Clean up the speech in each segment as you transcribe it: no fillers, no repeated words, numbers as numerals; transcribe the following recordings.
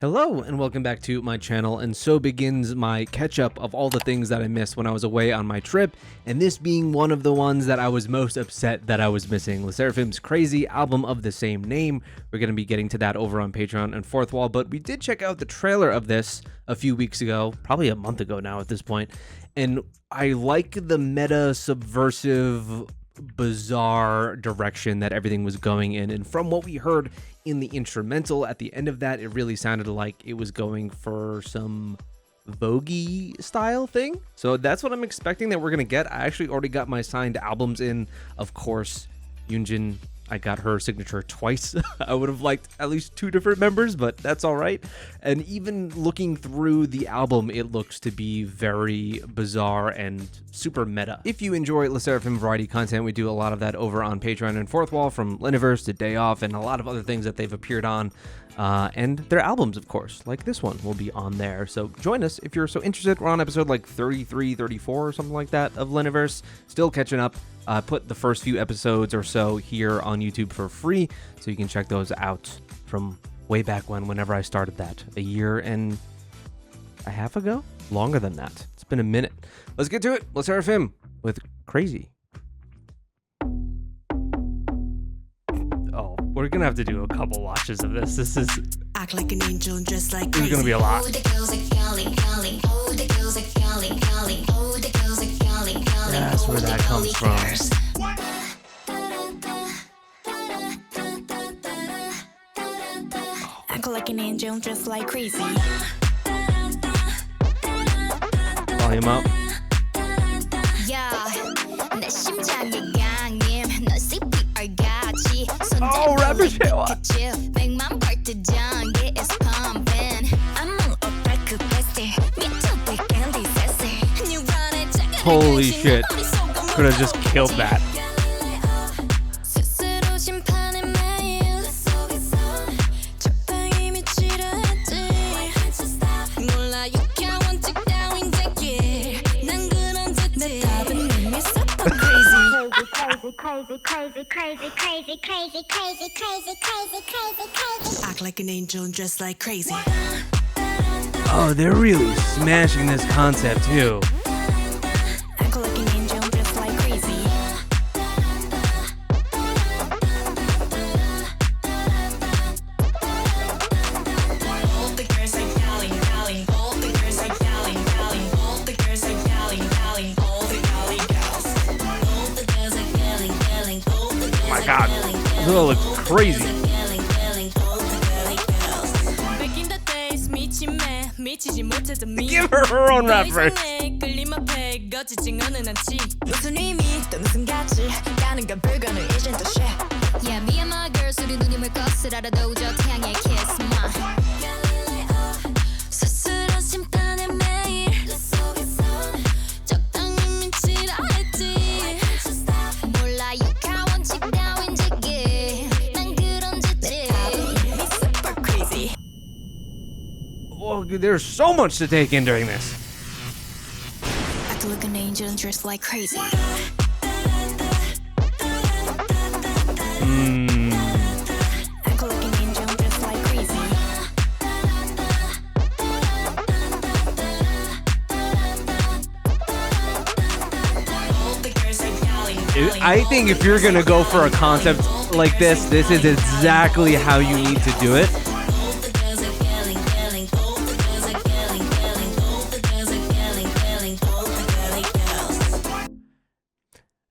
Hello and welcome back to my channel, and so begins my catch-up of all the things that I missed when I was away on my trip, and this being one of the ones that I was most upset that I was missing. Sserafim's crazy album of the same name. We're going to be getting to that over on Patreon and Fourth Wall, but we did check out the trailer of this a few weeks ago, probably a month ago now at this point, and I like the meta subversive bizarre direction that everything was going in, and from what we heard in the instrumental at the end of that, it really sounded like it was going for some Vogue-y style thing. So that's what I'm expecting that we're gonna get. I actually already got my signed albums in. Of course, Yoonjin, I got her signature twice. I would have liked at least 2 different members, but that's all right. And even looking through the album, it looks to be very bizarre and super meta. If you enjoy Sserafim variety content, we do a lot of that over on Patreon and Fourth Wall, from Leniverse to Day Off and a lot of other things that they've appeared on. And their albums, of course, like this one will be on there. So join us if you're so interested. We're on episode like 33, 34 or something like that of Leniverse. Still catching up. Put the first few episodes or so here on YouTube for free, so you can check those out from way back whenever I started that. A year and a half ago? Longer than that. It's been a minute. Let's get to it. Let's Sserafim with Crazy. Oh, we're gonna have to do a couple watches of this. This is Act like an angel, dressed like this is gonna be a lot. That's where that comes from. Act like an angel, dressed like crazy. Volume up. Oh, rapper Chaewon. Holy shit. Could have just killed that. Act like an angel and dress like crazy. Oh, they're really smashing this concept too. Act like an angel and dress like crazy. All the girls are yelling, yelling. All the girls are yelling, yelling. All the girls are yelling, yelling. All the yelling girls. All the girls are yelling, yelling. All the girls Oh my god, this all looks crazy. Give her own rap verse. Yeah, me and my girls 우리 눈이 멀 것을 알아도 저 태양에 kiss my 스스로 심판의 매일 적당히 미치라 했지 몰라 육하원칙 따윈 지게 난 그런 짓들 Me super crazy. Oh, there's so much to take in during this. Act like an angel and dress like crazy. Act like an angel and dress like crazy. I think if you're gonna go for a concept like this is exactly how you need to do it.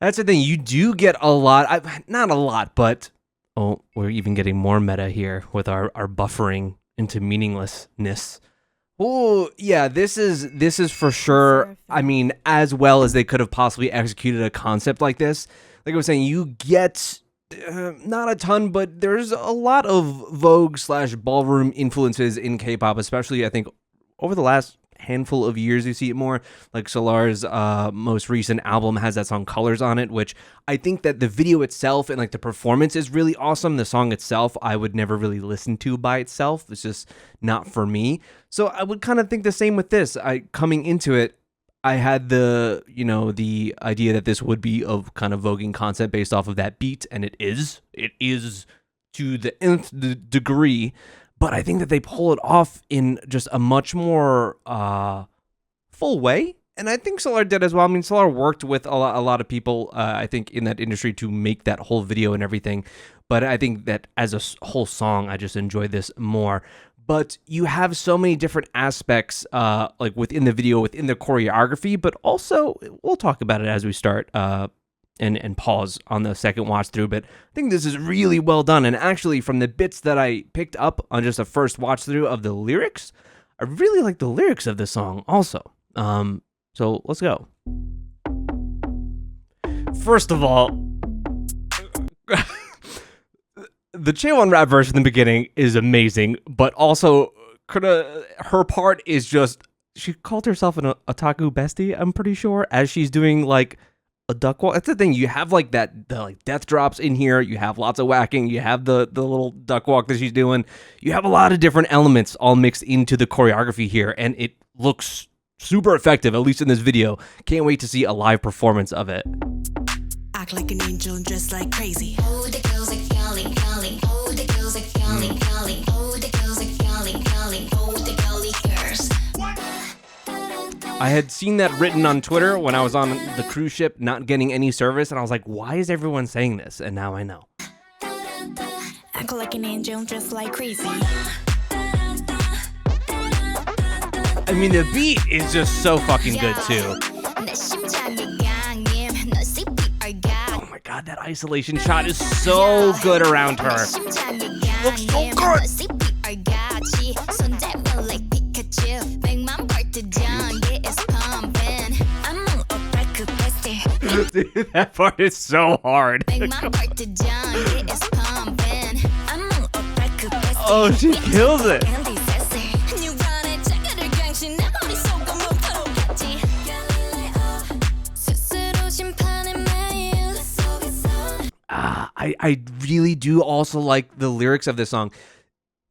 That's the thing, you do get a lot, not a lot, but, oh, we're even getting more meta here with our buffering into meaninglessness. Oh, yeah, this is for sure, I mean, as well as they could have possibly executed a concept like this. Like I was saying, you get, not a ton, but there's a lot of Vogue/ballroom influences in K-pop, especially, I think, over the last handful of years you see it more. Like Solar's most recent album has that song Colors on it, which I think that the video itself and like the performance is really awesome. The song itself I would never really listen to by itself. It's just not for me. So I would kind of think the same with this. Coming into it, I had the idea that this would be a kind of voguing concept based off of that beat, and it is to the nth degree. but I think that they pull it off in just a much more full way. And I think Solar did as well. I mean, Solar worked with a lot of people, I think, in that industry to make that whole video and everything. But I think that as a whole song, I just enjoyed this more. But you have so many different aspects, like within the video, within the choreography, but also, we'll talk about it as we start and pause on the second watch through. But I think this is really well done. And actually, from the bits that I picked up on just a first watch through of the lyrics, I really like the lyrics of this song also. So let's go. First of all, the Chaewon rap verse in the beginning is amazing, but also her part is just, she called herself an otaku bestie, I'm pretty sure, as she's doing like a duck walk. That's the thing, you have like the like death drops in here, you have lots of whacking, you have the little duck walk that she's doing, you have a lot of different elements all mixed into the choreography here, and it looks super effective, at least in this video. Can't wait to see a live performance of it. Act like an angel and dress like crazy. Oh, the girls are calling, calling. Oh, the girls are calling, calling. Oh, the girls are calling, calling. Oh, the girly girls. I had seen that written on Twitter when I was on the cruise ship not getting any service, and I was like, why is everyone saying this? And now I know. Act like an angel and dress like crazy. I mean, the beat is just so fucking good too. Oh my god, that isolation shot is so good around her. Looks so good. Dude, that part is so hard. Oh, she kills it. I really do also like the lyrics of this song,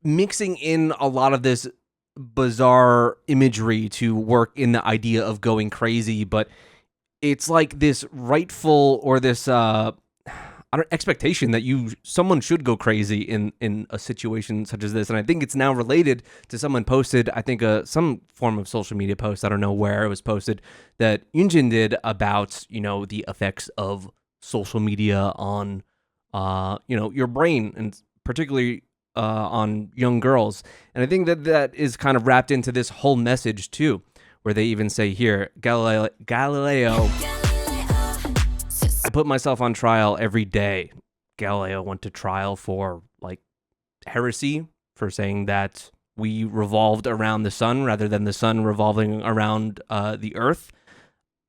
mixing in a lot of this bizarre imagery to work in the idea of going crazy, but it's like this rightful or this expectation that someone should go crazy in a situation such as this. And I think it's now related to someone posted, I think some form of social media post, I don't know where it was posted, that Yunjin did about, the effects of social media on your brain, and particularly on young girls. And I think that is kind of wrapped into this whole message too, where they even say here, Galileo, I put myself on trial every day. Galileo went to trial for like heresy, for saying that we revolved around the sun rather than the sun revolving around the earth.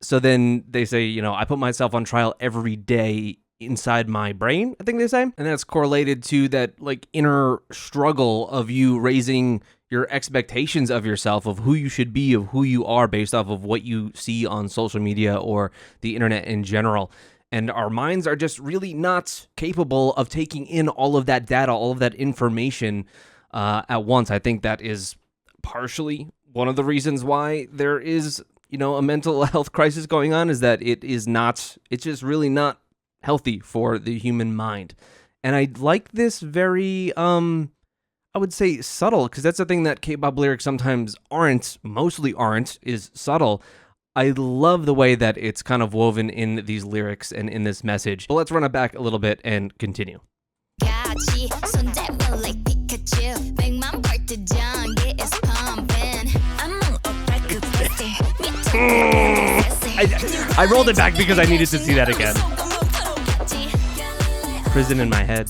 So then they say, I put myself on trial every day inside my brain, I think they say. And that's correlated to that like inner struggle of you raising your expectations of yourself, of who you should be, of who you are based off of what you see on social media or the internet in general. And our minds are just really not capable of taking in all of that data, all of that information at once. I think that is partially one of the reasons why there is, a mental health crisis going on, is that it's just really not healthy for the human mind. And I like this very, I would say subtle, because that's the thing that K-pop lyrics sometimes mostly aren't, is subtle. I love the way that it's kind of woven in these lyrics and in this message. But let's run it back a little bit and continue. I rolled it back because I needed to see that again. Prison in my head.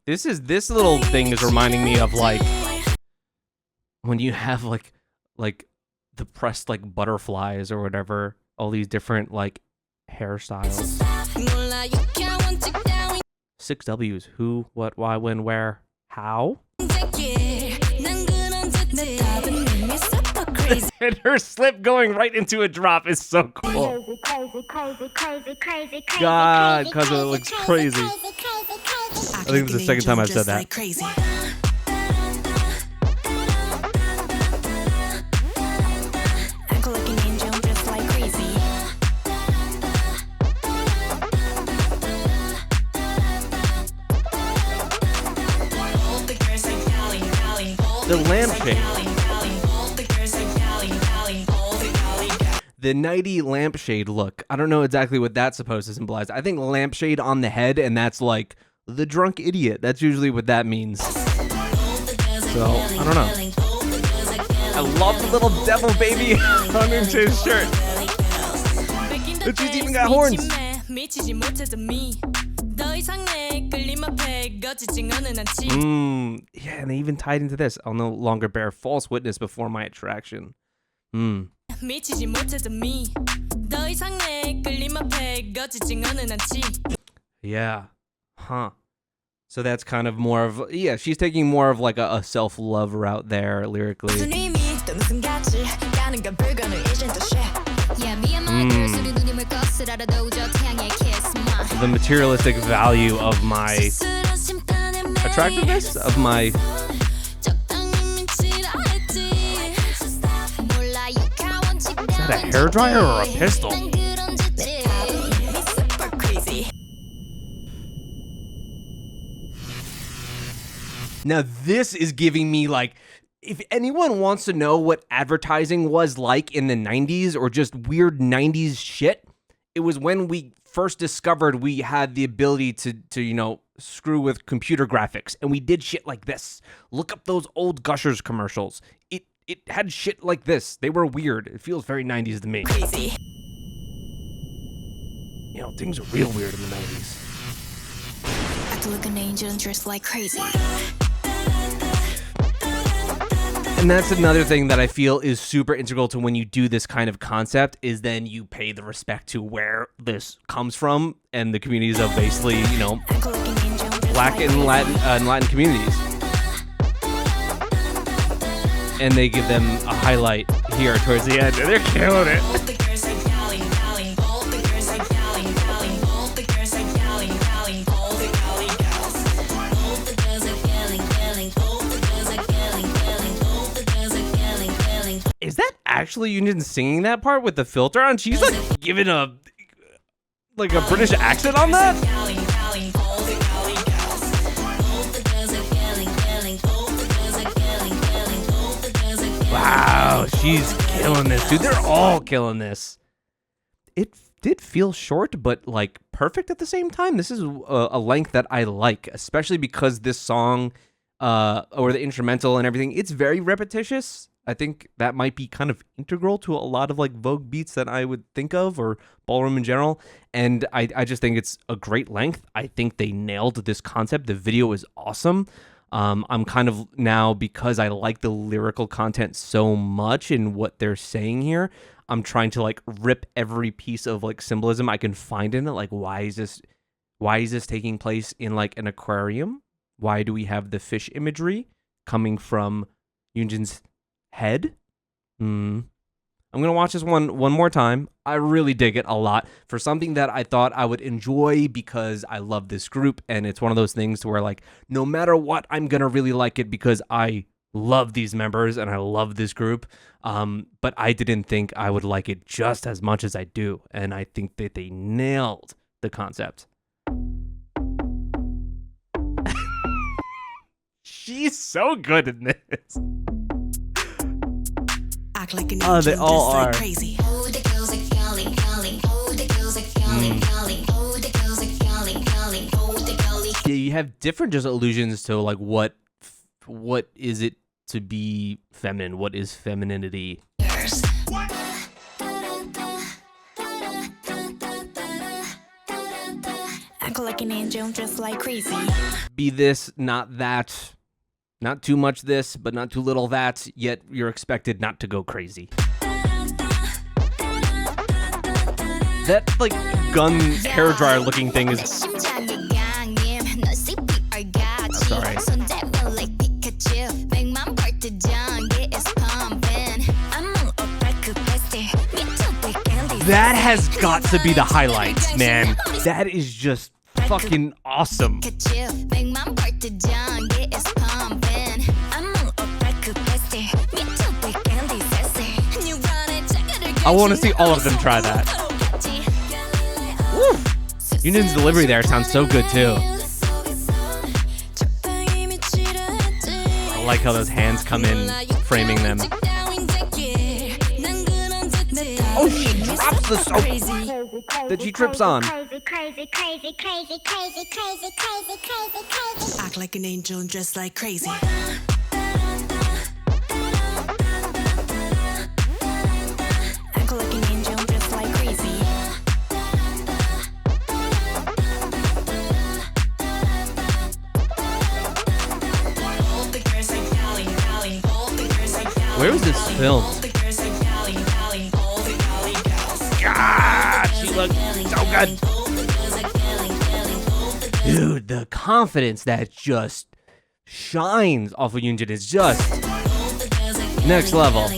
This little thing is reminding me of like when you have like the pressed like butterflies or whatever, all these different like hairstyles. 6 W's: who, what, why, when, where, how. And her slip going right into a drop is so cool. God, because it looks crazy. I think it's the second time I've said that. The lampshade. The nighty lampshade look. I don't know exactly what that's supposed to symbolize. I think lampshade on the head, and that's like the drunk idiot. That's usually what that means. So, I don't know. I love the little devil baby on his shirt. And she's even got horns. Yeah, and they even tied into this. I'll no longer bear false witness before my attraction. Yeah. Huh. So that's kind of more of, yeah, she's taking more of like a self-love route there lyrically. Yeah, me and my girls 우리 눈이 물것이라도 우저 태양의 kiss my. The materialistic value of my attractiveness, of my... Is that a hairdryer or a pistol? Now this is giving me like, if anyone wants to know what advertising was like in the 90s or just weird 90s shit, it was when we first discovered we had the ability to you know, screw with computer graphics, and we did shit like this. Look up those old Gushers commercials. It had shit like this. They were weird. It feels very 90s to me. Crazy. You know, things are real weird in the 90s. I could look an angel and dress like crazy. And that's another thing that I feel is super integral to when you do this kind of concept, is then you pay the respect to where this comes from and the communities of basically, you know, Black and Latin communities. And they give them a highlight here towards the end, and they're killing it. Is that actually Union singing that part with the filter on? She's like giving a British accent on that? Wow, she's killing this, dude. They're all killing this. It did feel short, but like perfect at the same time. This is a length that I like, especially because this song, or the instrumental and everything, it's very repetitious. I think that might be kind of integral to a lot of like Vogue beats that I would think of, or ballroom in general. And I just think it's a great length. I think they nailed this concept. The video is awesome. I'm kind of now, because I like the lyrical content so much in what they're saying here, I'm trying to like rip every piece of like symbolism I can find in it. Like, why is this taking place in like an aquarium? Why do we have the fish imagery coming from Yoonjin's head? I'm gonna watch this one more time. I really dig it a lot for something that I thought I would enjoy because I love this group, and it's one of those things where like no matter what, I'm gonna really like it because I love these members and I love this group. But I didn't think I would like it just as much as I do, and I think that they nailed the concept. She's so good in this. Act like an Oh, they angel, all just are. like crazy. Yeah, you have different just allusions to like what is it to be feminine? What is femininity? Act like an angel, just like crazy. Be this, not that. Not too much this, but not too little that, yet you're expected not to go crazy. That, like, gun hairdryer looking thing is... Sorry. That has got to be the highlight, man. That is just fucking awesome. I want to see all of them try that. Woo! Union's delivery there sounds so good too. I like how those hands come in, framing them. Oh, she drops the soap that she trips on. Act like an angel and dress like crazy. Act like an angel and dress like crazy. Where is this film? God, she looks so good. Dude, the confidence that just shines off of Yoonjin is just next level.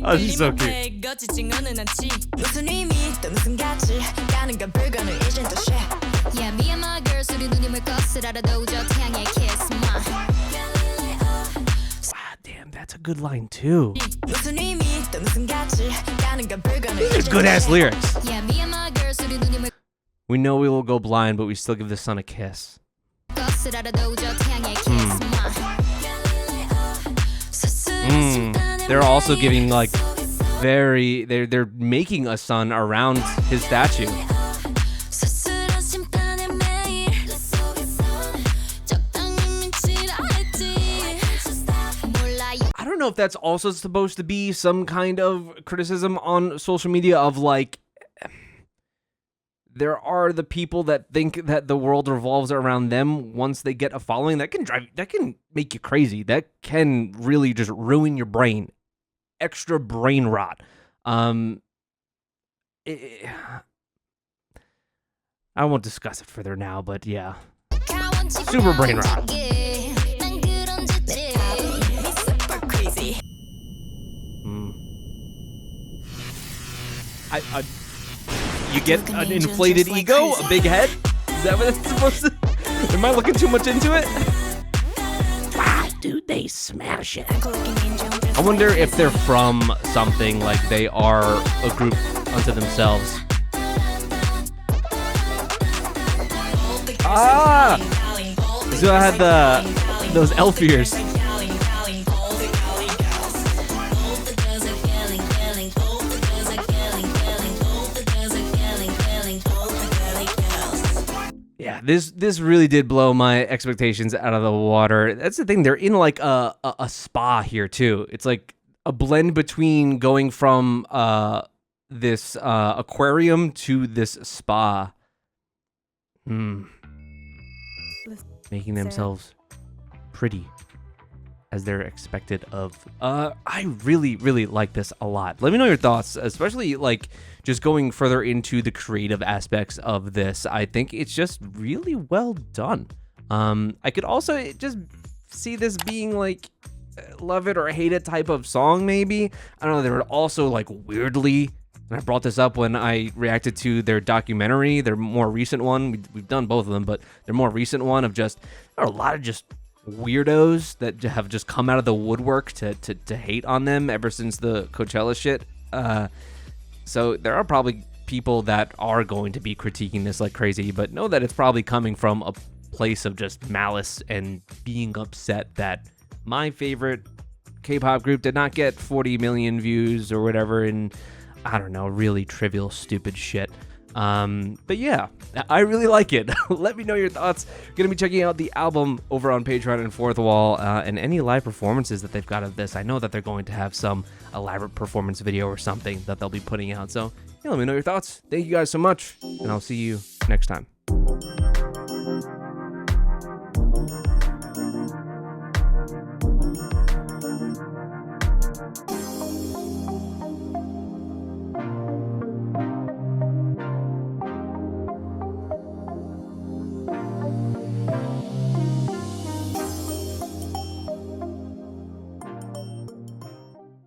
Oh, she's so cute. 무슨 의미 또 무슨 가치 가는 건 불가능 이젠 또 shit. Yeah, me and my girls 우리 눈이 멀 것을 알아도 저 태양의 kiss my. Ah, damn, that's a good line too. 무슨 의미 또 무슨 가치 가는 건 불가능 These are good ass lyrics. Yeah, me and my girls 우리 눈이 멀 We know we will go blind, but we still give the sun a kiss. 것을 알아도 저 태양의 kiss my. They're also giving like they're making a sun around his statue. I don't know if that's also supposed to be some kind of criticism on social media of like there are the people that think that the world revolves around them once they get a following. That can make you crazy. That can really just ruin your brain. Extra brain rot. I won't discuss it further now, but yeah. Super brain rot. You get an inflated ego, a big head? Is that what it's supposed to? Am I looking too much into it? Wow, dude, they smash it. I wonder if they're from something, like they are a group unto themselves. Ah! So I had those elf ears. Yeah, this really did blow my expectations out of the water. That's the thing. They're in like a spa here too. It's like a blend between going from this aquarium to this spa. Making themselves pretty as they're expected of. I really, really like this a lot. Let me know your thoughts, especially like just going further into the creative aspects of this. I think it's just really well done. I could also just see this being like love it or hate it type of song, maybe. I don't know. They're also like weirdly, and I brought this up when I reacted to their documentary, their more recent one. We've done both of them, but their more recent one of just, there are a lot of just weirdos that have just come out of the woodwork to hate on them ever since the Coachella shit. So there are probably people that are going to be critiquing this like crazy, but know that it's probably coming from a place of just malice and being upset that my favorite K-pop group did not get 40 million views or whatever, and I don't know, really trivial, stupid shit. But yeah, I really like it. Let me know your thoughts. Gonna be checking out the album over on Patreon and Fourth Wall, and any live performances that they've got of this. I know that they're going to have some elaborate performance video or something that they'll be putting out. So yeah, let me know your thoughts. Thank you guys so much, and I'll see you next time.